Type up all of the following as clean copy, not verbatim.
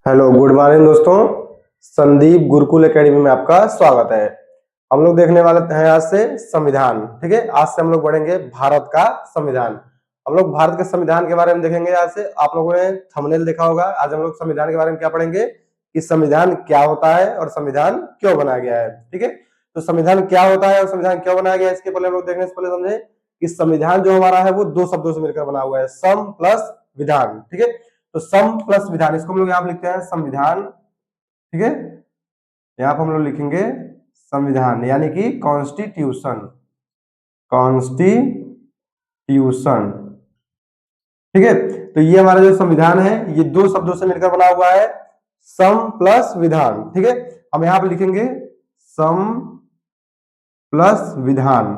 Hello good morning दोस्तों। Sandeep Gurukul academy में आपका स्वागत है। हम लोग देखने वाले हैं आज से संविधान। ठीक है, आज से हम लोग पढ़ेंगे भारत का संविधान। हम लोग भारत के संविधान के बारे में देखेंगे। आज से आप लोगों ने थंबनेल देखा होगा। आज हम लोग संविधान के बारे में क्या पढ़ेंगे कि संविधान क्या होता है और संविधान क्यों बनाया गया है। ठीक है, तो संविधान क्या होता है और संविधान क्यों बनाया गया है, इसके पहले हम लोग देखने से पहले समझे कि संविधान जो हमारा है वो दो शब्दों से मिलकर बना हुआ है, सम प्लस विधान। ठीक है, तो सम प्लस विधान, इसको हम लोग यहाँ पे लिखते हैं संविधान। ठीक है, यहाँ पर हम लोग लिखेंगे संविधान यानी कि कॉन्स्टिट्यूशन। कॉन्स्टिट्यूशन, ठीक है। तो ये हमारा जो संविधान है ये दो शब्दों से मिलकर बना हुआ है, सम प्लस विधान। ठीक है, हम यहाँ पे लिखेंगे सम प्लस विधान।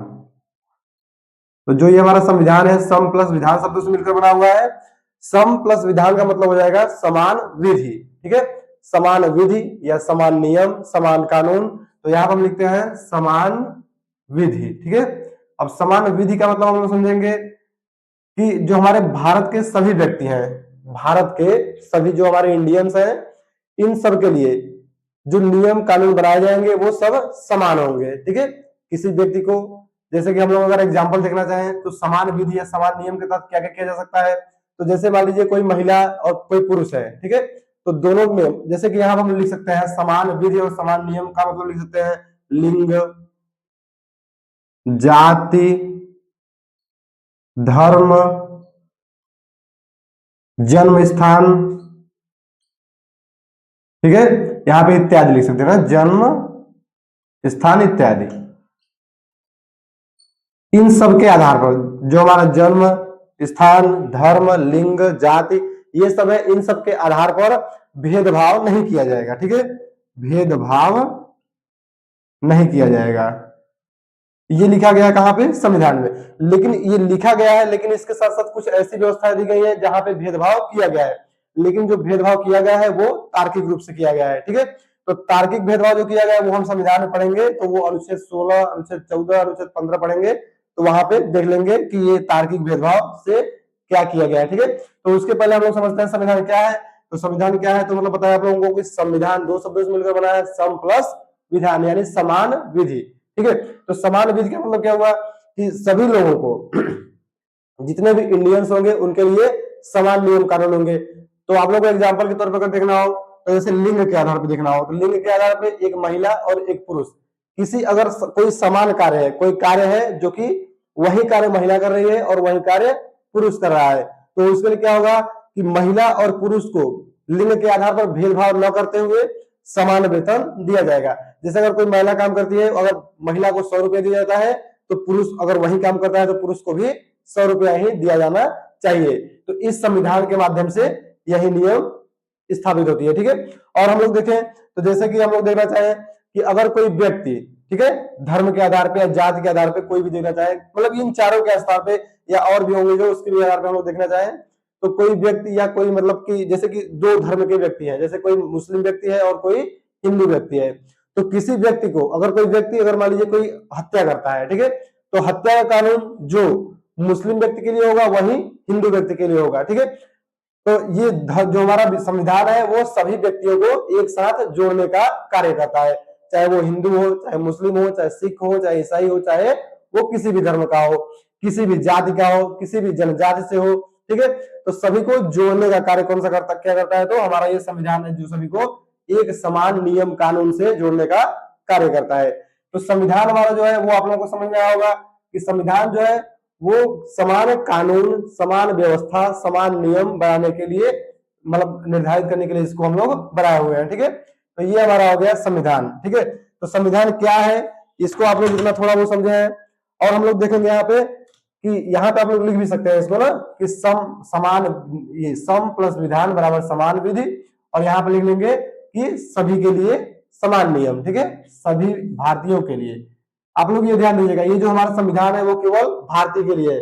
तो जो ये हमारा संविधान है सम प्लस विधान शब्दों से मिलकर बना हुआ है। सम प्लस विधान का मतलब हो जाएगा समान विधि। ठीक है, समान विधि या समान नियम, समान कानून। तो यहाँ पर हम लिखते हैं समान विधि। ठीक है, अब समान विधि का मतलब हम लोग समझेंगे कि जो हमारे भारत के सभी व्यक्ति हैं, भारत के सभी जो हमारे इंडियंस हैं, इन सब के लिए जो नियम कानून बनाए जाएंगे वो सब समान होंगे। ठीक है, किसी व्यक्ति को, जैसे कि हम लोग अगर एग्जाम्पल देखना चाहें तो समान विधि या समान नियम के तहत क्या क्या किया जा सकता है। तो जैसे मान लीजिए कोई महिला और कोई पुरुष है, ठीक है, तो दोनों में जैसे कि यहाँ हम लिख सकते हैं समान विधि और समान नियम का मतलब लिख सकते हैं लिंग, जाति, धर्म, जन्म स्थान। ठीक है, यहाँ पे इत्यादि लिख सकते हैं ना, जन्म स्थान इत्यादि। इन सब के आधार पर जो हमारा जन्म स्थान, धर्म, लिंग, जाति ये सब है, इन सब के आधार पर भेदभाव नहीं किया जाएगा। ठीक है, भेदभाव नहीं किया जाएगा। ये लिखा गया है कहां पे, संविधान में। लेकिन ये लिखा गया है, लेकिन इसके साथ साथ कुछ ऐसी व्यवस्थाएं दी गई है जहां पे भेदभाव किया गया है। लेकिन जो भेदभाव किया गया है वो तार्किक रूप से किया गया है। ठीक है, तो तार्किक भेदभाव जो किया गया है वो हम संविधान में पढ़ेंगे। तो वो अनुच्छेद 16, अनुच्छेद 14, अनुच्छेद 15 पढ़ेंगे, तो वहां पे देख लेंगे कि ये तार्किक भेदभाव से क्या किया गया है। ठीक है, तो उसके पहले हम लोग समझते हैं संविधान क्या है। तो संविधान क्या है, तो मतलब बताया आप लोगों को कि संविधान दो शब्दों से मिलकर बना है, सम प्लस विधान यानी समान विधि। ठीक है, तो समान विधि का मतलब क्या हुआ कि सभी लोगों को, जितने भी इंडियंस होंगे उनके लिए समान नियम कानून होंगे। तो आप लोगों को एग्जांपल के तौर पर अगर देखना हो तो जैसे लिंग के आधार पर देखना हो, तो लिंग के आधार पर एक महिला और एक पुरुष, किसी अगर कोई समान कार्य है, कोई कार्य है जो कि वही कार्य महिला कर रही है और वही कार्य पुरुष कर रहा है, तो उसके लिए क्या होगा कि महिला और पुरुष को लिंग के आधार पर भेदभाव न करते हुए समान वेतन दिया जाएगा। जैसे अगर कोई महिला काम करती है, अगर महिला को 100 रुपया दिया जाता है, तो पुरुष अगर वही काम करता है तो पुरुष को भी 100 रुपया ही दिया जाना चाहिए। तो इस संविधान के माध्यम से यही नियम स्थापित होती है। ठीक है, और हम लोग देखें तो जैसे कि हम लोग देखना चाहें कि अगर कोई व्यक्ति, ठीक है, धर्म के आधार पे या जाति के आधार पे कोई भी देखना चाहे, मतलब इन चारों के आधार पे या और भी होंगे जो उसके भी आधार पे हम लोग देखना चाहें, तो कोई व्यक्ति या कोई मतलब कि जैसे कि दो धर्म के व्यक्ति हैं, जैसे कोई मुस्लिम व्यक्ति है और कोई हिंदू व्यक्ति है, तो किसी व्यक्ति को अगर कोई व्यक्ति अगर मान लीजिए कोई हत्या करता है, ठीक है, तो हत्या का कानून जो मुस्लिम व्यक्ति के लिए होगा वही हिंदू व्यक्ति के लिए होगा। ठीक है, तो ये जो हमारा संविधान है वो सभी व्यक्तियों को एक साथ जोड़ने का कार्य करता है, चाहे वो हिंदू हो, चाहे मुस्लिम हो, चाहे सिख हो, चाहे ईसाई हो, चाहे वो किसी भी धर्म का हो, किसी भी जाति का हो, किसी भी जनजाति से हो। ठीक है, तो सभी को जोड़ने का कार्य कौन सा करता, क्या करता है, तो हमारा ये संविधान है जो सभी को एक समान नियम कानून से जोड़ने का कार्य करता है। तो संविधान हमारा जो है वो आप लोगों को समझ में आया होगा कि संविधान जो है वो समान कानून, समान व्यवस्था, समान नियम बनाने के लिए, मतलब निर्धारित करने के लिए इसको हम लोग बनाए हुए हैं। ठीक है, तो ये हमारा हो गया संविधान। ठीक है, तो संविधान क्या है इसको आप लोग जितना थोड़ा बहुत समझे हैं। और हम लोग देखेंगे यहाँ पे कि यहाँ पे आप लोग लिख भी सकते हैं इसको ना कि समान, ये सम प्लस विधान बराबर समान विधि, और यहाँ पे लिख लेंगे कि सभी के लिए समान नियम। ठीक है, सभी भारतीयों के लिए। आप लोग ये ध्यान दीजिएगा, ये जो हमारा संविधान है वो केवल भारतीय के लिए है।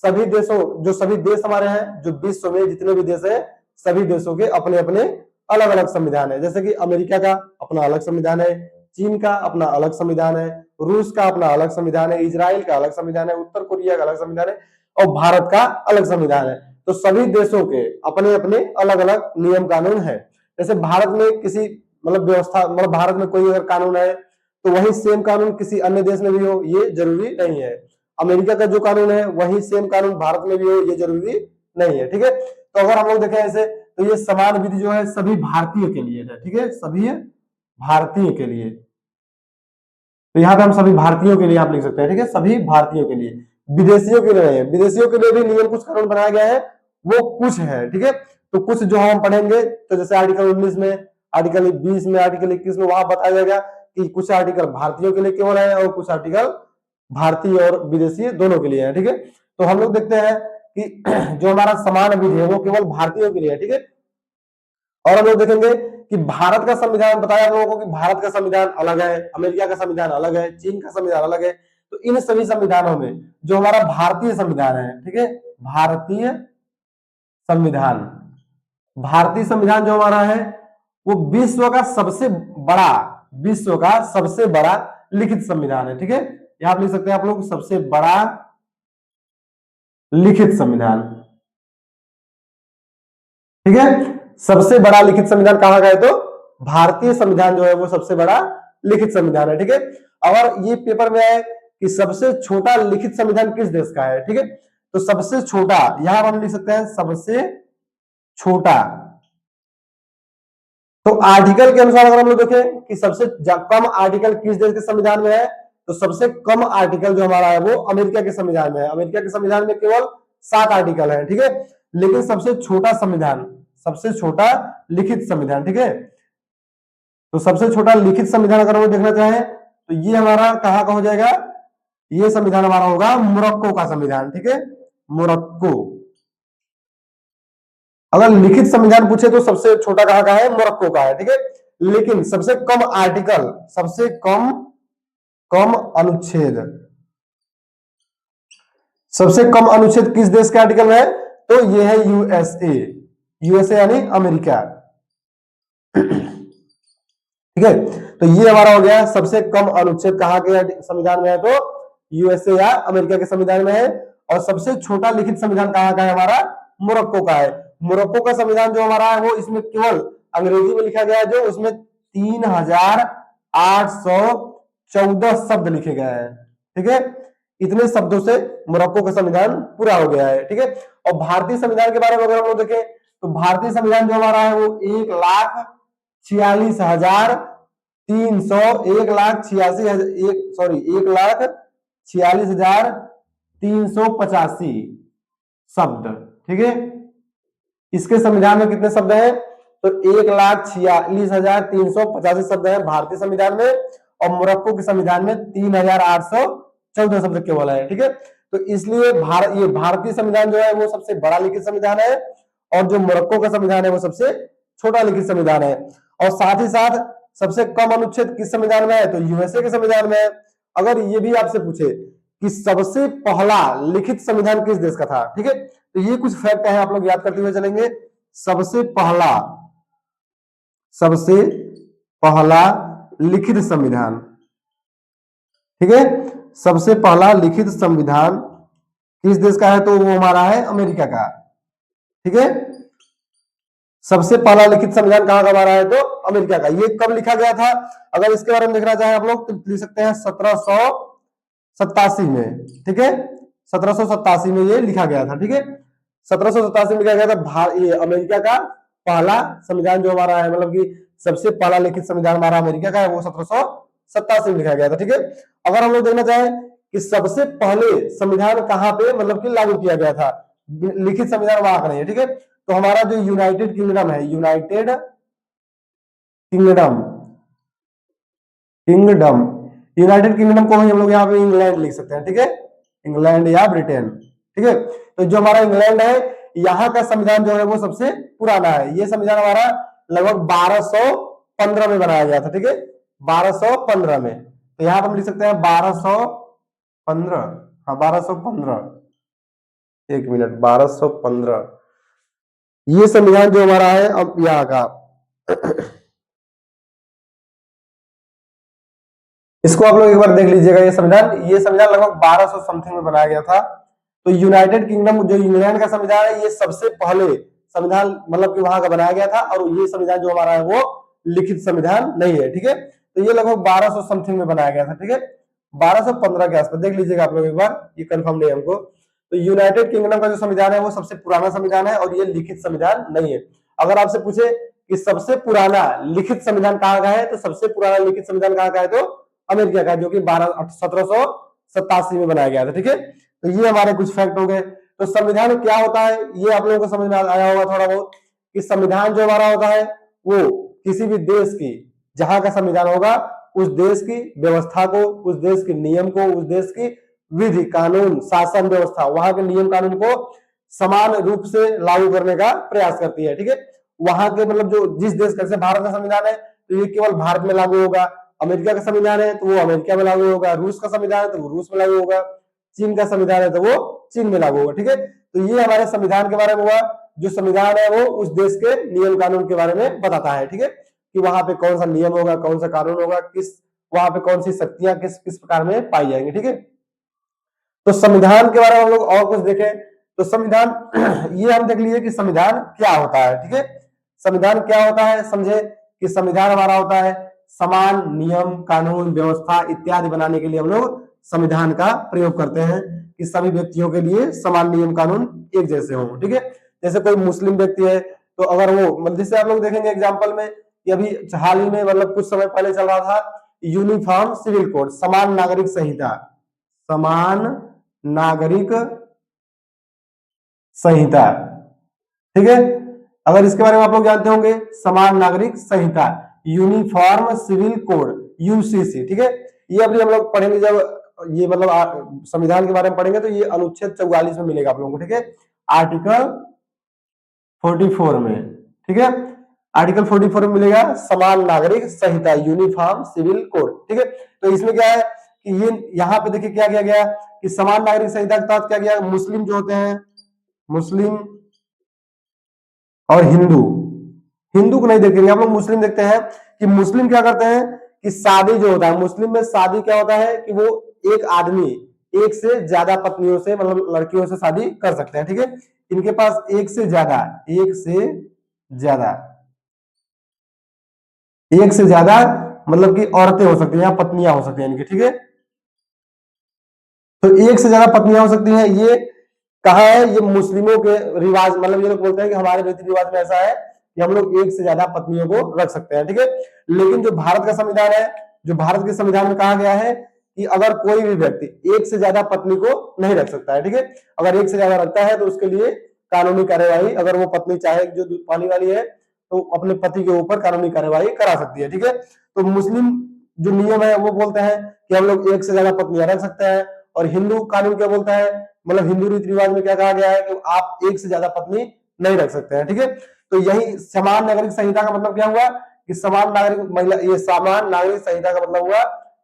सभी देशों, जो सभी देश हमारे हैं, जो विश्व में जितने भी देश है, सभी देशों के अपने अपने अलग अलग संविधान है। जैसे कि अमेरिका का अपना अलग संविधान है, चीन का अपना अलग संविधान है, रूस का अपना अलग संविधान है, इजराइल का अलग संविधान है, उत्तर कोरिया का अलग संविधान है, और भारत का अलग संविधान है। तो सभी देशों के अपने अपने अलग अलग नियम कानून है। जैसे भारत में किसी मतलब व्यवस्था, मतलब भारत में कोई अगर कानून है तो वही सेम कानून किसी अन्य देश में भी हो, ये जरूरी नहीं है। अमेरिका का जो कानून है वही सेम कानून भारत में भी हो, ये जरूरी नहीं है। ठीक है, तो अगर हम लोग देखें ऐसे, तो ये समान विधि जो है सभी भारतीय के लिए है। ठीक है, सभी भारतीय के लिए, तो यहाँ पे हम सभी भारतीयों के लिए आप लिख सकते हैं। ठीक है, सभी भारतीयों के लिए, विदेशियों के लिए नहीं है। विदेशियों के लिए भी नियम कुछ कानून बनाया गया है, वो कुछ है। ठीक है, तो कुछ जो हम पढ़ेंगे, तो जैसे आर्टिकल 19 में, आर्टिकल 20 में, आर्टिकल 21 में, वहां बताया जाएगा कि कुछ आर्टिकल भारतीयों के लिए केवल है और कुछ आर्टिकल भारतीय और विदेशी दोनों के लिए है। ठीक है, तो हम लोग देखते हैं कि जो हमारा समान विधि है वो केवल भारतीयों के लिए है। ठीक है, और हम लोग देखेंगे कि भारत का संविधान, बताया हम लोगों को कि भारत का संविधान अलग है, अमेरिका का संविधान अलग है, चीन का संविधान अलग है। तो इन सभी संविधानों में जो हमारा भारतीय संविधान है, ठीक है, भारतीय संविधान, भारतीय संविधान जो हमारा है वो विश्व का सबसे बड़ा, विश्व का सबसे बड़ा लिखित संविधान है। ठीक है, यहां लिख सकते हैं आप लोग, सबसे बड़ा लिखित संविधान। ठीक है, सबसे बड़ा लिखित संविधान कहां का है, तो भारतीय संविधान जो है वो सबसे बड़ा लिखित संविधान है। ठीक है, और ये पेपर में है कि सबसे छोटा लिखित संविधान किस देश का है। ठीक है, तो सबसे छोटा यहां हम लिख सकते हैं सबसे छोटा। तो आर्टिकल के अनुसार अगर हम लोग देखें कि सबसे कम आर्टिकल किस देश के संविधान में है, तो सबसे कम आर्टिकल जो हमारा है वो अमेरिका के संविधान में है। अमेरिका के संविधान में केवल 7 आर्टिकल है। ठीक है, लेकिन सबसे छोटा संविधान, सबसे छोटा लिखित संविधान, ठीक है, तो सबसे छोटा लिखित संविधान अगर हम देखना चाहें तो ये हमारा कहां का हो जाएगा, ये संविधान हमारा होगा मोरक्को का संविधान। ठीक है, मोरक्को। अगर लिखित संविधान पूछे तो सबसे छोटा कहां का है, मोरक्को का है। ठीक है, लेकिन सबसे कम आर्टिकल, सबसे कम कम अनुच्छेद, सबसे कम अनुच्छेद किस देश के आर्टिकल में है, तो ये है यूएसए, यूएसए यानी अमेरिका। ठीक है, तो ये हमारा हो गया सबसे कम अनुच्छेद कहां के संविधान में है, तो यूएसए या अमेरिका के संविधान में है। और सबसे छोटा लिखित संविधान कहां का है, हमारा मोरक्को का है। मोरक्को का संविधान जो हमारा है वो इसमें केवल अंग्रेजी में लिखा गया है, जो उसमें 3814 शब्द लिखे गए हैं। ठीक है, इतने शब्दों से मोरक्को का संविधान पूरा हो गया है। ठीक है, और भारतीय संविधान के बारे में अगर हम लोग देखें तो भारतीय संविधान जो हमारा है वो 1,46,300, 1,46,385 शब्द। ठीक है, इसके संविधान में कितने शब्द हैं, तो 1,46,385 शब्द हैं भारतीय संविधान में, और मोरक्को के संविधान में 3,814 शब्द केवल है। ठीक है, तो इसलिए ये भारतीय संविधान जो है वो सबसे बड़ा लिखित संविधान है, और जो मोरक्को का संविधान है वो सबसे छोटा लिखित संविधान है। और साथ ही साथ सबसे कम अनुच्छेद किस संविधान में है, तो यूएसए के संविधान में है। अगर ये भी आपसे पूछे कि सबसे पहला लिखित संविधान किस देश का था, ठीक है, तो ये कुछ फैक्ट है, आप लोग याद करते हुए चलेंगे। सबसे पहला, सबसे पहला लिखित संविधान, ठीक है, सबसे पहला लिखित संविधान किस देश का है, तो वो हमारा है अमेरिका का। ठीक है, सबसे पहला लिखित संविधान कहां का हमारा है, तो अमेरिका का। ये कब लिखा गया था, अगर इसके बारे में देखना चाहें आप लोग तो लिख सकते हैं 1787 में। ठीक है, 1787 में ये लिखा गया था। ठीक है, 1787 में लिखा गया था। ये अमेरिका का पहला संविधान जो हमारा है, मतलब कि सबसे पहला लिखित संविधान हमारा अमेरिका का है, वो 1787 में लिखा गया था। ठीक है, अगर हम लोग देखना चाहें कि सबसे पहले संविधान कहां पे मतलब कि लागू किया गया था, लिखित संविधान वहां का नहीं है। ठीक है, तो हमारा जो यूनाइटेड किंगडम है, United kingdom, kingdom, United kingdom को हम लोग यहाँ पे इंग्लैंड लिख सकते हैं। ठीक है, इंग्लैंड या ब्रिटेन। ठीक है, तो जो हमारा इंग्लैंड है यहाँ का संविधान जो है वो सबसे पुराना है। ये संविधान हमारा लगभग 1215 में बनाया गया था। ठीक है, 1215 में, तो यहाँ पर हम लिख सकते हैं 1215। हाँ, 1215, एक मिनट, 1215 ये संविधान जो हमारा है अब यहाँ का। इसको आप लोग एक बार देख लीजिएगा, ये संविधान लगभग 1200 समथिंग में बनाया गया था। तो यूनाइटेड किंगडम जो इंग्लैंड का संविधान है, ये सबसे पहले संविधान मतलब कि वहां का बनाया गया था, और ये संविधान जो हमारा है वो लिखित संविधान नहीं है। ठीक है, तो ये लगभग 1200 समथिंग में बनाया गया था। ठीक है, 1215 के आसपास, देख लीजिएगा आप लोग एक बार, ये कंफर्म नहीं है हमको। तो यूनाइटेड किंगडम का जो संविधान है वो सबसे पुराना संविधान है, और ये लिखित संविधान नहीं है। अगर आपसे पूछे कि सबसे पुराना लिखित संविधान कहाँ का है, तो सबसे पुराना लिखित संविधान कहाँ का है, तो अमेरिका का, जो कि 1787 में बनाया गया था। ठीक है, तो ये हमारे कुछ फैक्ट हो गए। तो संविधान क्या होता है ये आप लोगों को समझ में आया होगा थोड़ा बहुत, कि संविधान जो हमारा होता है वो किसी भी देश की, जहां का संविधान होगा उस देश की व्यवस्था को, उस देश के नियम को, उस देश की विधि कानून शासन व्यवस्था, वहां के नियम कानून को समान रूप से लागू करने का प्रयास करती है। ठीक है, वहां के मतलब जो जिस देश का, जैसे भारत का संविधान है तो ये केवल भारत में लागू होगा, अमेरिका का संविधान है तो वो अमेरिका में लागू होगा, रूस का संविधान है तो वो रूस में लागू होगा, चीन का संविधान है तो वो चीन में लागू होगा। ठीक है, तो ये हमारे संविधान के बारे में हुआ। जो संविधान है वो उस देश के नियम कानून के बारे में बताता है। ठीक है, कि वहां पे कौन सा नियम होगा, कौन सा कानून होगा, किस वहां पे कौन सी शक्तियां किस किस प्रकार में पाई जाएंगी। ठीक है, तो संविधान के बारे में हम लोग और कुछ देखें तो संविधान ये हम देख लिए कि संविधान क्या होता है। ठीक है, संविधान क्या होता है, समझे कि संविधान हमारा होता है समान नियम कानून व्यवस्था इत्यादि बनाने के लिए हम लोग संविधान का प्रयोग करते हैं, कि सभी व्यक्तियों के लिए समान नियम कानून एक जैसे हों। ठीक है, जैसे कोई मुस्लिम व्यक्ति है तो अगर वो मतलब, जैसे आप लोग देखेंगे एग्जाम्पल में कि अभी हाल ही में मतलब कुछ समय पहले चल रहा था यूनिफॉर्म सिविल कोड, समान नागरिक संहिता, समान नागरिक संहिता। ठीक है, अगर इसके बारे में आप लोग जानते होंगे, समान नागरिक संहिता, यूनिफॉर्म सिविल कोड, यूसीसी। ठीक है, ये अभी हम लोग पढ़ेंगे जब ये मतलब संविधान के बारे में पढ़ेंगे तो ये अनुच्छेद 44 में मिलेगा आप लोगों को। ठीक है, आर्टिकल 44 में। ठीक है, आर्टिकल 44 में मिलेगा समान नागरिक संहिता, यूनिफॉर्म सिविल कोड। ठीक है, तो इसमें क्या है कि ये यहाँ पे देखिए क्या किया गया कि समान नागरिक संहिता के तहत क्या गया, मुस्लिम जो होते हैं, मुस्लिम और हिंदू, हिंदू को नहीं देखेंगे आप लोग, मुस्लिम देखते हैं कि मुस्लिम क्या करते हैं कि शादी जो होता है मुस्लिम में, शादी क्या होता है कि वो एक आदमी एक से ज्यादा पत्नियों से मतलब लड़कियों से शादी कर सकते हैं। ठीक है, इनके पास एक से ज्यादा मतलब कि औरतें हो सकती हैं या पत्नियां हो सकती हैं इनकी। ठीक है, तो एक से ज्यादा पत्नियां हो सकती हैं, ये कहा है, ये मुस्लिमों के रिवाज, मतलब ये लोग बोलते हैं कि हमारे रीति रिवाज में ऐसा है कि हम लोग एक से ज्यादा पत्नियों को रख सकते हैं। ठीक है, लेकिन जो भारत का संविधान है, जो भारत के संविधान में कहा गया है कि अगर कोई भी व्यक्ति एक से ज्यादा पत्नी को नहीं रख सकता है। ठीक है, अगर एक से ज्यादा रखता है तो उसके लिए कानूनी कार्यवाही, अगर वो पत्नी चाहे जो दूध पानी वाली है तो अपने पति के ऊपर कानूनी कार्यवाही करा सकती है। ठीक है, तो मुस्लिम जो नियम है वो बोलते हैं कि हम लोग एक से ज्यादा पत्नियां रख सकते हैं, और हिंदू कानून क्या बोलता है, मतलब हिंदू रीति रिवाज में क्या कहा गया है कि आप एक से ज्यादा पत्नी नहीं रख सकते हैं। ठीक है, तो यही समान नागरिक संहिता का मतलब क्या हुआ कि समान नागरिक महिला, ये समान नागरिक संहिता का मतलब हुआ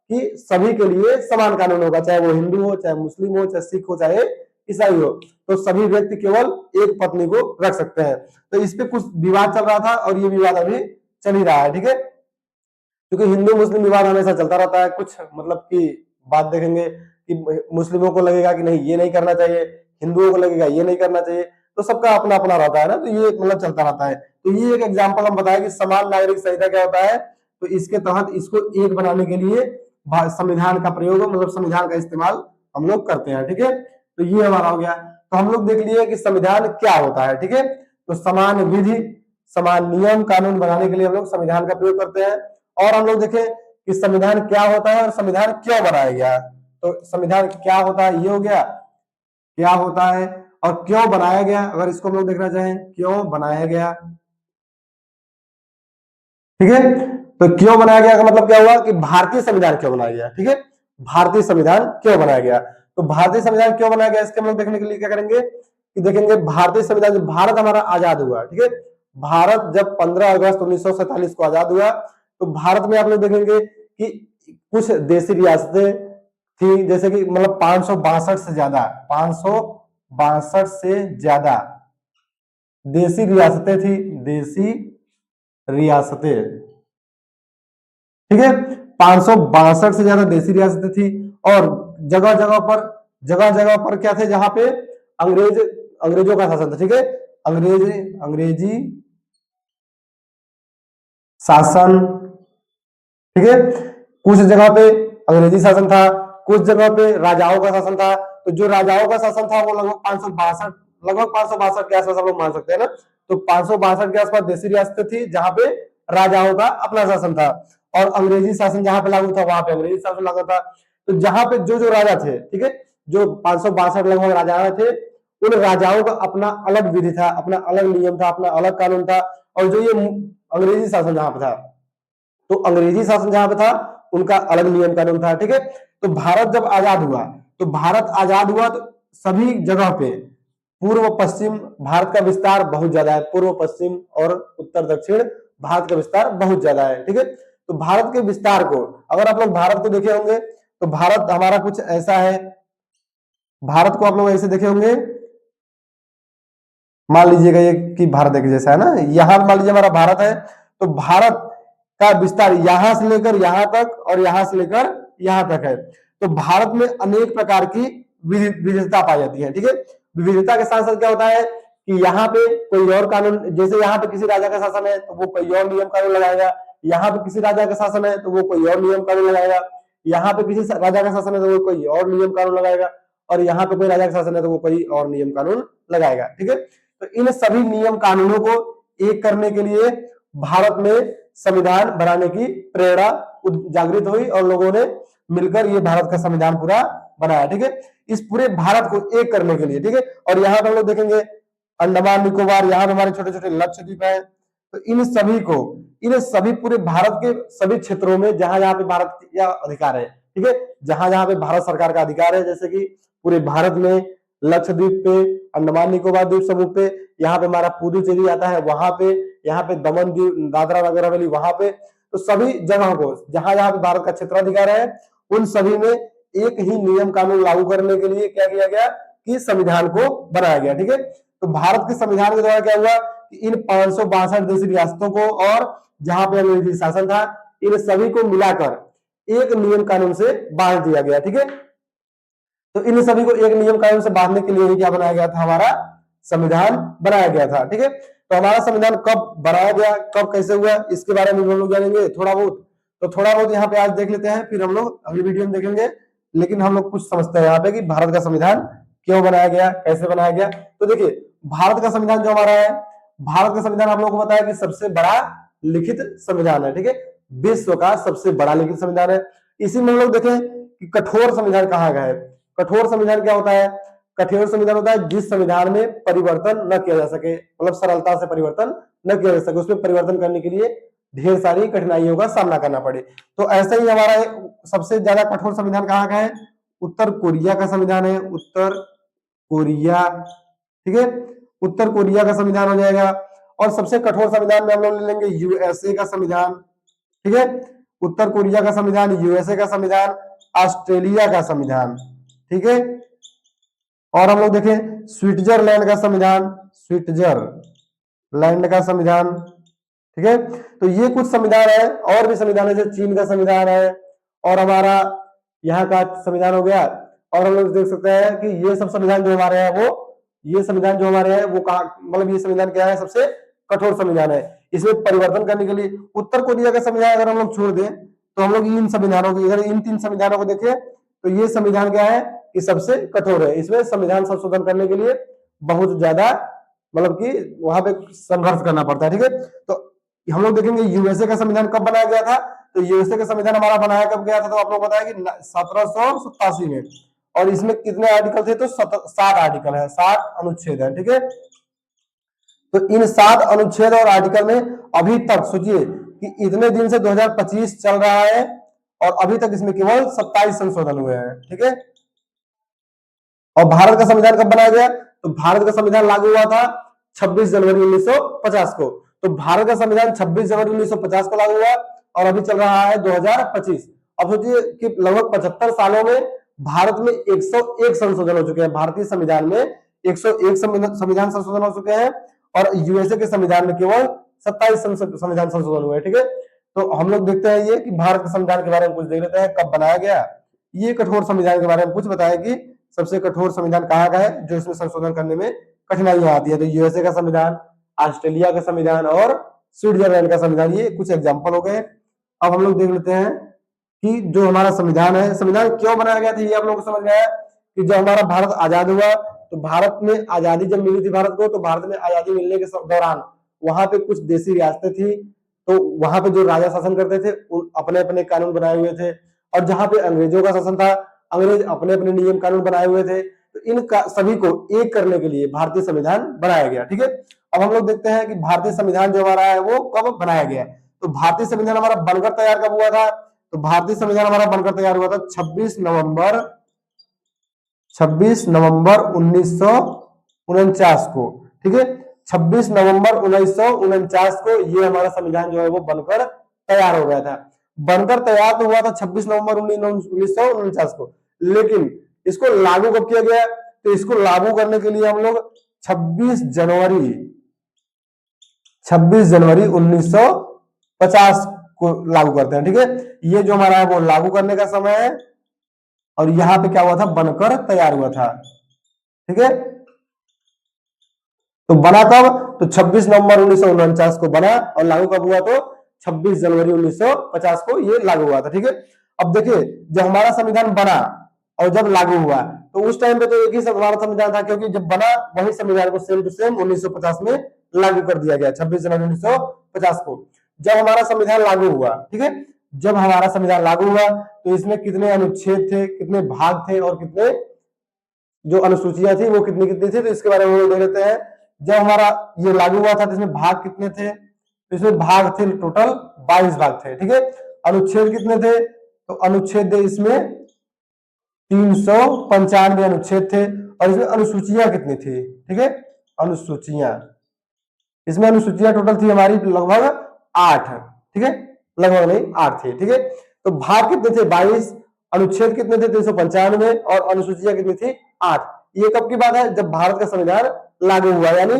कि सभी के लिए समान कानून होगा, चाहे वो हिंदू हो, चाहे मुस्लिम हो, चाहे सिख हो, चाहे ईसाई हो, तो सभी व्यक्ति केवल एक पत्नी को रख सकते हैं। तो इस पे कुछ विवाद चल रहा था और ये विवाद अभी चल ही रहा है। ठीक है, क्योंकि हिंदू मुस्लिम विवाद हमेशा चलता रहता है, कुछ मतलब की बात देखेंगे कि मुस्लिमों को लगेगा कि नहीं ये नहीं करना चाहिए, हिंदुओं को लगेगा ये नहीं करना चाहिए, तो सबका अपना अपना रहता है ना, तो ये मतलब चलता रहता है। तो ये एक एग्जाम्पल हम बताया कि समान नागरिक संहिता क्या होता है, तो इसके तहत इसको एक बनाने के लिए संविधान का प्रयोग मतलब संविधान का इस्तेमाल हम लोग करते हैं। ठीक है, तो ये हमारा हो गया। तो हम लोग देख लिए कि संविधान क्या होता है। ठीक है, तो समान विधि समान नियम कानून बनाने के लिए हम लोग संविधान का प्रयोग करते हैं। और हम लोग देखें कि संविधान क्या होता है और संविधान क्यों बनाया गया। तो संविधान क्या होता है ये हो गया, क्या होता है और क्यों बनाया गया, अगर इसको हम लोग देखना चाहें क्यों बनाया गया। ठीक है, तो क्यों बनाया गया का मतलब क्या हुआ कि भारतीय संविधान क्यों बनाया गया। ठीक है, भारतीय संविधान क्यों बनाया गया, तो भारतीय संविधान क्यों बनाया गया इसके हम लोग देखने के लिए क्या करेंगे कि देखेंगे भारतीय संविधान, जब भारत हमारा आजाद हुआ। ठीक है, भारत जब 15 अगस्त 1947 को आजाद हुआ तो भारत में आप लोग देखेंगे कि कुछ देशी रियासतें थी, जैसे कि मतलब 562 से ज्यादा देशी रियासतें थी, देशी रियासतें। ठीक है, 562 से ज्यादा देशी रियासतें थी, और जगह जगह पर क्या थे जहां पे अंग्रेजों का शासन था। ठीक है, अंग्रेजी शासन, ठीक है। कुछ जगह पे अंग्रेजी शासन था, कुछ जगह पे राजाओं का शासन था। तो जो राजाओं का शासन था वो लगभग 562 के आसपास हम लोग मान सकते हैं ना। तो 562 के आसपास देशी रियासतें थी जहां पे राजाओं का अपना शासन था, और अंग्रेजी शासन जहां पे लागू था वहां पे अंग्रेजी शासन लागू था। तो जहां पे जो जो राजा थे, ठीक है, जो 562 लगभग राजा थे, उन राजाओं का अपना अलग विधि था, अपना अलग नियम था, अपना अलग कानून था। और जो ये अंग्रेजी शासन जहां पे था, तो अंग्रेजी शासन जहां पे था उनका अलग नियम कानून था, ठीक है। तो भारत जब आजाद हुआ, तो भारत आजाद हुआ तो सभी जगह पे पूर्व पश्चिम भारत का विस्तार बहुत ज्यादा है, पूर्व पश्चिम और उत्तर दक्षिण भारत का विस्तार बहुत ज्यादा है, ठीक है। तो भारत के विस्तार को अगर आप लोग भारत को देखे होंगे तो भारत हमारा कुछ ऐसा है, भारत को आप लोग ऐसे देखे होंगे, मान लीजिएगा ये कि भारत एक जैसा है ना, यहां मान लीजिए हमारा भारत है, तो भारत का विस्तार यहां से लेकर यहां तक और यहां से लेकर यहां तक है। तो भारत में अनेक प्रकार की विविधता पाई जाती है, ठीक है। विविधता के साथ साथ क्या होता है कि यहाँ पे कोई और कानून, जैसे यहाँ पे किसी राजा का शासन है तो वो कोई और नियम कानून लगाएगा, यहाँ पे किसी राजा का शासन है तो वो कोई और नियम कानून लगाएगा, यहाँ पे किसी राजा का शासन है तो वो कोई और नियम कानून लगाएगा, और यहाँ पे कोई राजा का शासन है तो वो कोई और नियम कानून लगाएगा, ठीक है। तो इन सभी नियम कानूनों को एक करने के लिए भारत में संविधान बनाने की प्रेरणा जागृत हुई और लोगों ने मिलकर ये भारत का संविधान पूरा बनाया, ठीक है। इस पूरे भारत को एक करने के लिए, ठीक है। और यहाँ पर हम लोग देखेंगे अंडमान निकोबार, यहाँ पे हमारे छोटे छोटे लक्षद्वीप है। तो इन सभी को, इन सभी पूरे भारत के सभी क्षेत्रों में जहां जहां पे भारत का अधिकार है, ठीक है, जहां जहां पे भारत सरकार का अधिकार है, जैसे कि पूरे भारत में लक्षद्वीप पे, अंडमान निकोबार द्वीप समूह पे, यहाँ पे हमारा पुदुचेरी आता है, वहां पे, यहाँ पे दमन द्वीप, दादरा नगर हवेली, वहां पे। तो सभी जगहों को जहां जहां पे भारत का क्षेत्राधिकार है उन सभी में एक ही नियम कानून लागू करने के लिए क्या किया गया कि संविधान को बनाया गया, ठीक है। तो भारत के संविधान के द्वारा क्या हुआ कि इन 562 देशी रियासतों को और जहां पे अंग्रेजी शासन था, इन सभी को मिलाकर एक नियम कानून से बांध दिया गया, ठीक है। तो इन सभी को एक नियम कानून से बांधने के लिए ही क्या बनाया गया था, हमारा संविधान बनाया गया था, ठीक है। तो हमारा संविधान कब बनाया गया, कब कैसे हुआ, इसके बारे में हम लोग जानेंगे थोड़ा बहुत। तो थोड़ा बहुत यहाँ पे आज देख लेते हैं, फिर हम लोग अगली वीडियो में देखेंगे। लेकिन हम लोग कुछ समझते हैं यहाँ पे कि भारत का संविधान क्यों बनाया गया, कैसे बनाया गया। तो देखिए भारत का संविधान जो हमारा है, भारत का संविधान आप लोगों को बताया कि सबसे बड़ा लिखित संविधान है, ठीक है, विश्व का सबसे बड़ा लिखित संविधान है। इसी में हम लोग देखें कि कठोर संविधान कहाँ का है। कठोर संविधान क्या होता है, कठोर संविधान होता है जिस संविधान में परिवर्तन न किया जा सके, मतलब सरलता से परिवर्तन न किया जा सके, उसमें परिवर्तन करने के लिए ढेर सारी कठिनाइयों का सामना करना पड़े। तो ऐसा ही हमारा सबसे ज्यादा कठोर संविधान कहाँ का है, उत्तर कोरिया का संविधान है, उत्तर कोरिया, ठीक है, उत्तर कोरिया का संविधान हो जाएगा। और सबसे कठोर संविधान में हम लोग ले लेंगे यूएसए का संविधान, ठीक है, उत्तर कोरिया का संविधान, यूएसए का संविधान, ऑस्ट्रेलिया का संविधान, ठीक है। और हम लोग देखें स्विट्जरलैंड का संविधान, स्विट्जरलैंड का संविधान, ठीक है। तो ये कुछ संविधान है, और भी संविधान है, जैसे चीन का संविधान है, और हमारा यहाँ का संविधान हो गया। और हम लोग देख सकते हैं कि ये सब संविधान जो हमारे हैं वो, ये संविधान जो हमारे हैं वो कहा, मतलब ये संविधान क्या है, सबसे कठोर संविधान है। इसमें परिवर्तन करने के लिए उत्तर कोरिया का संविधान अगर हम लोग छोड़ दें तो हम लोग इन संविधानों की, अगर इन 3 संविधानों को देखें तो ये संविधान क्या है कि सबसे कठोर है। इसमें संविधान संशोधन करने के लिए बहुत ज्यादा, मतलब कि वहां पे संघर्ष करना पड़ता है, ठीक है। तो हम लोग देखेंगे यूएसए का संविधान कब बनाया गया था। तो यूएसए का संविधान हमारा बनाया कब गया था, तो आप लोग बताया कि 1787 में। और इसमें कितने आर्टिकल थे, तो 7 आर्टिकल है, 7 अनुच्छेद है, ठीक है। तो इन 7 अनुच्छेद और आर्टिकल में अभी तक सोचिए कि इतने दिन से 2025 चल रहा है और अभी तक इसमें केवल 27 संशोधन हुए हैं, ठीक है। और भारत का संविधान कब बनाया गया, तो भारत का संविधान लागू हुआ था 26 जनवरी 1950 को। तो भारत का संविधान 26 जनवरी 1950 को लागू हुआ और अभी चल रहा है 2025। अब सोचिए कि लगभग 75 सालों में भारत में 101 संशोधन हो चुके हैं, भारतीय संविधान में 101 संविधान संशोधन हो चुके हैं, और यूएसए के संविधान में केवल 27 संविधान संशोधन हुए, ठीक है। तो हम लोग देखते हैं ये कि भारत के संविधान के बारे में कुछ देख लेते हैं, कब बनाया गया। ये कठोर संविधान के बारे में कुछ बताया कि सबसे कठोर संविधान कहाँ का है जो इसमें संशोधन करने में कठिनाइयां आती है। तो यूएसए का संविधान, ऑस्ट्रेलिया का संविधान और स्विट्जरलैंड का संविधान, ये कुछ एग्जाम्पल हो गए। अब हम लोग देख लेते हैं कि जो हमारा संविधान है, संविधान क्यों बनाया गया था, ये आप लोगों को समझ में आया कि जब हमारा भारत आजाद हुआ तो भारत में आजादी जब मिली थी भारत को, तो भारत में आजादी मिलने के दौरान वहां पे कुछ देसी रियासतें थी, तो वहां पे जो राजा शासन करते थे अपने अपने कानून बनाए हुए थे, और जहां पे अंग्रेजों का शासन था अंग्रेज अपने अपने नियम कानून बनाए हुए थे। तो इन सभी को एक करने के लिए भारतीय संविधान बनाया गया। ठीक है, अब हम लोग देखते हैं कि भारतीय संविधान जो हमारा है वो कब बनाया गया। तो भारतीय संविधान हमारा बनकर तैयार कब हुआ था, तो भारतीय संविधान हमारा बनकर तैयार हुआ था 26 नवंबर 1949 को। ठीक है, 26 नवंबर 1949 को ये हमारा संविधान जो है वो बनकर तैयार हो गया था। बनकर तैयार तो हुआ था 26 नवंबर 1949 को, लेकिन इसको लागू कब किया गया, तो इसको लागू करने के लिए हम लोग 26 जनवरी 1950 को लागू करते हैं। ठीक है, ये जो हमारा है वो लागू करने का समय है, और यहां पे क्या हुआ था, बनकर तैयार हुआ था। ठीक है, तो बना कब, तो 26 नवंबर 1949 को बना, और लागू कब हुआ, तो 26 जनवरी 1950 को ये लागू हुआ था। ठीक है, अब देखिए जब हमारा संविधान बना और जब लागू हुआ, तो उस टाइम पे तो एक ही हमारा संविधान था, क्योंकि जब बना वही संविधान को सेम टू सेम 1950 में लागू कर दिया गया, 26 जनवरी 1950 को। जब हमारा संविधान लागू हुआ, ठीक है, जब हमारा संविधान लागू हुआ तो इसमें कितने अनुच्छेद थे, कितने भाग थे, और कितने जो अनुसूचियां थी वो कितनी कितनी थी, तो इसके बारे में हम लोग देख लेते हैं। जब हमारा ये लागू हुआ था तो इसमें भाग कितने थे, तो इसमें भाग थे टोटल 22 भाग थे। ठीक है, अनुच्छेद कितने थे, तो अनुच्छेद इसमें 395 अनुच्छेद थे, और इसमें अनुसूचियां कितनी थी, ठीक है, अनुसूचियां, इसमें अनुसूचियां टोटल थी हमारी लगभग 8। ठीक है, लगभग नहीं 8 थी। ठीक है, तो भाग कितने थे 22, अनुच्छेद कितने थे 395, और अनुसूचियां कितनी थी 8। ये कब की बात है, जब भारत का संविधान लागू हुआ, यानी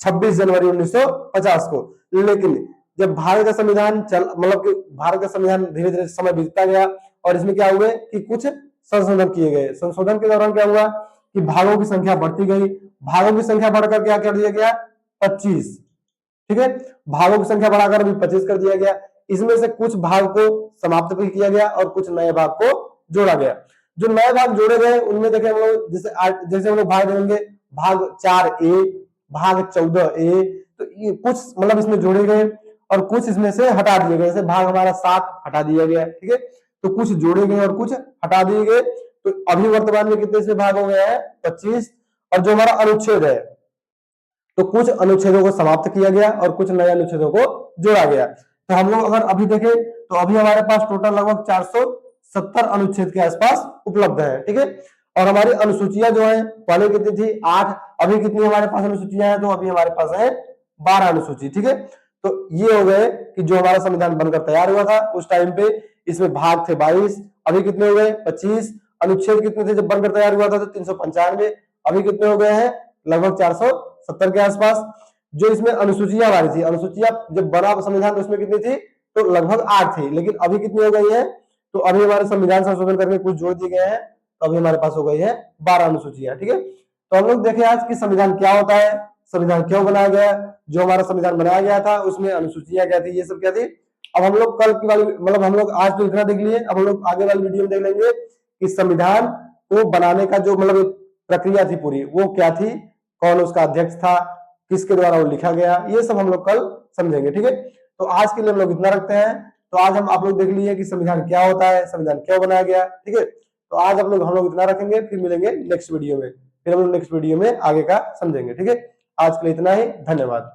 26 जनवरी 1950 को। लेकिन जब भारत का संविधान मतलब कि भारत का संविधान धीरे धीरे समय बीतता गया, और इसमें क्या हुए कि कुछ संशोधन किए गए। संशोधन के दौरान क्या हुआ कि भागों की संख्या बढ़ती गई, भागों की संख्या बढ़कर क्या कर दिया गया, 25। ठीक है, भागों की संख्या बढ़ाकर अभी 25 कर दिया गया। इसमें से कुछ भाग को समाप्त भी किया गया और कुछ नए भाग को जोड़ा गया। जो नए भाग जोड़े गए उनमें देखें हम लोग, जैसे हम लोग भाग देंगे, भाग 4A, भाग 14A, तो ये कुछ मतलब इसमें जोड़े गए और कुछ इसमें से हटा दिए गए। जैसे भाग हमारा 7 हटा दिया गया। ठीक है, तो कुछ जोड़े गए और कुछ हटा दिए गए। तो अभी वर्तमान में कितने से भाग हो गए हैं, 25। और जो हमारा अनुच्छेद है, तो कुछ अनुच्छेदों को समाप्त किया गया और कुछ नए अनुच्छेदों को जोड़ा गया। तो हम लोग अगर अभी देखें तो अभी हमारे पास टोटल लगभग 470 अनुच्छेद के आसपास उपलब्ध है। ठीक है, और हमारी अनुसूचियां जो है पहले कितनी थी 8, अभी कितनी हमारे पास अनुसूचियां हैं, तो अभी हमारे पास है 12 अनुसूची। ठीक है, तो ये हो गए कि जो हमारा संविधान बनकर तैयार हुआ था उस टाइम पे इसमें भाग थे 22, अभी कितने हो गए 25। अनुच्छेद कितने थे जब बनकर तैयार हुआ था, तो 395, अभी कितने हो गए हैं, लगभग 470 के आसपास। जो इसमें अनुसूचियां हमारी थी, अनुसूचियां जब बना संविधान तो उसमें कितनी थी, तो लगभग 8 थी, लेकिन अभी कितनी हो गई है, तो अभी हमारे संविधान संशोधन करके कुछ जोड़ दिए गए हैं, तो अभी हमारे पास हो गई है 12 अनुसूचियां। ठीक है, तो हम लोग देखें आज कि संविधान क्या होता है, संविधान क्यों बनाया गया, जो हमारा संविधान बनाया गया था उसमें अनुसूचियां क्या थी, ये सब क्या थी। अब हम लोग कल की वाली मतलब हम लोग आज तो इतना देख लिए, अब हम लोग आगे वाली वीडियो में देख लेंगे कि संविधान को बनाने का जो मतलब प्रक्रिया थी पूरी वो क्या थी, कौन उसका अध्यक्ष था, किसके द्वारा वो लिखा गया, ये सब हम लोग कल समझेंगे। ठीक है, तो आज के लिए हम लोग इतना रखते हैं। तो आज हम आप लोग देख लिए कि संविधान क्या होता है, संविधान क्यों बनाया गया। ठीक है, तो आज हम लोग इतना रखेंगे, फिर मिलेंगे नेक्स्ट वीडियो में, फिर हम लोग नेक्स्ट वीडियो में आगे का समझेंगे। ठीक है, आज के लिए इतना ही, धन्यवाद।